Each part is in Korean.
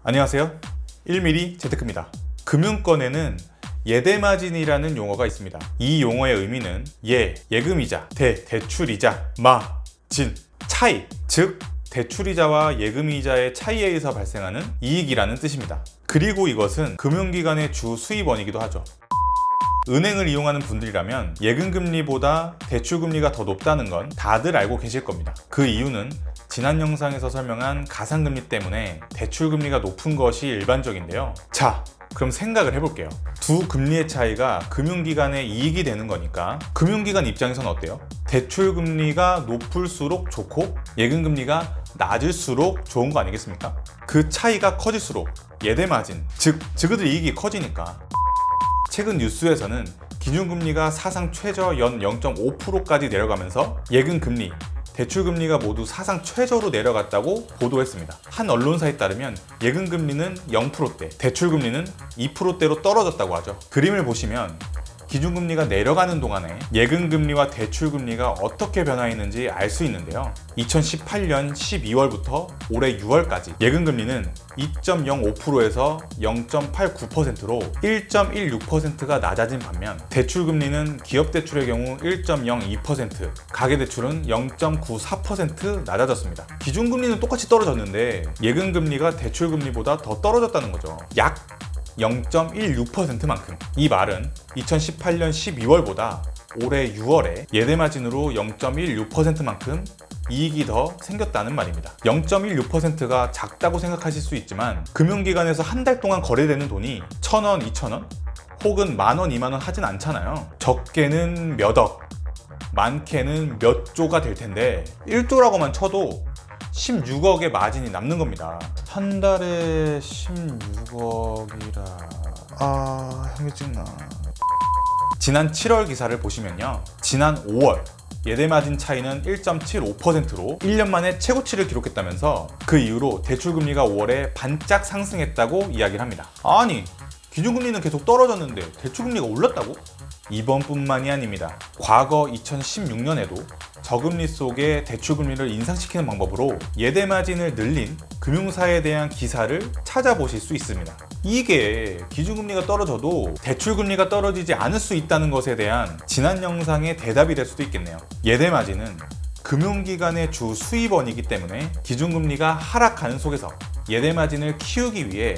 안녕하세요. 1mm 재테크입니다. 금융권에는 예대마진이라는 용어가 있습니다. 이 용어의 의미는 예금이자, 대출이자, 진, 차이, 즉 대출이자와 예금이자의 차이에 의해서 발생하는 이익이라는 뜻입니다. 그리고 이것은 금융기관의 주 수입원이기도 하죠. 은행을 이용하는 분들이라면 예금금리보다 대출금리가 더 높다는 건 다들 알고 계실 겁니다. 그 이유는 지난 영상에서 설명한 가상금리 때문에 대출금리가 높은 것이 일반적인데요. 자, 그럼 생각을 해볼게요. 두 금리의 차이가 금융기관에 이익이 되는 거니까 금융기관 입장에서는 어때요? 대출금리가 높을수록 좋고 예금금리가 낮을수록 좋은 거 아니겠습니까? 그 차이가 커질수록 예대마진, 즉 지그들 이익이 커지니까. 최근 뉴스에서는 기준금리가 사상 최저 연 0.5%까지 내려가면서 예금금리, 대출금리가 모두 사상 최저로 내려갔다고 보도했습니다. 한 언론사에 따르면 예금금리는 0%대, 대출금리는 2%대로 떨어졌다고 하죠. 그림을 보시면 기준금리가 내려가는 동안에 예금금리와 대출금리가 어떻게 변화했는지 알 수 있는데요. 2018년 12월부터 올해 6월까지 예금금리는 2.05%에서 0.89%로 1.16%가 낮아진 반면 대출금리는 기업대출의 경우 1.02%, 가계대출은 0.94% 낮아졌습니다. 기준금리는 똑같이 떨어졌는데 예금금리가 대출금리보다 더 떨어졌다는 거죠. 약 0.16%만큼. 이 말은 2018년 12월보다 올해 6월에 예대마진으로 0.16%만큼 이익이 더 생겼다는 말입니다. 0.16%가 작다고 생각하실 수 있지만 금융기관에서 한 달 동안 거래되는 돈이 1,000원, 2,000원? 혹은 만원, 2만원 하진 않잖아요. 적게는 몇억, 많게는 몇 조가 될 텐데 1조라고만 쳐도 16억의 마진이 남는 겁니다. 한 달에 16억이라... 현기증나. 지난 7월 기사를 보시면요, 지난 5월 예대마진 차이는 1.75%로 1년 만에 최고치를 기록했다면서 그 이후로 대출금리가 5월에 반짝 상승했다고 이야기를 합니다. 아니, 기준금리는 계속 떨어졌는데 대출금리가 올랐다고? 이번뿐만이 아닙니다. 과거 2016년에도 저금리 속에 대출금리를 인상시키는 방법으로 예대마진을 늘린 금융사에 대한 기사를 찾아보실 수 있습니다. 이게 기준금리가 떨어져도 대출금리가 떨어지지 않을 수 있다는 것에 대한 지난 영상의 대답이 될 수도 있겠네요. 예대마진은 금융기관의 주 수입원이기 때문에 기준금리가 하락하는 속에서 예대마진을 키우기 위해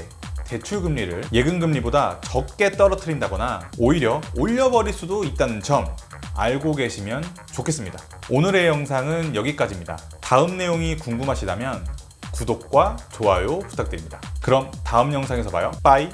대출금리를 예금금리보다 적게 떨어뜨린다거나 오히려 올려버릴 수도 있다는 점 알고 계시면 좋겠습니다. 오늘의 영상은 여기까지입니다. 다음 내용이 궁금하시다면 구독과 좋아요 부탁드립니다. 그럼 다음 영상에서 봐요. 빠이.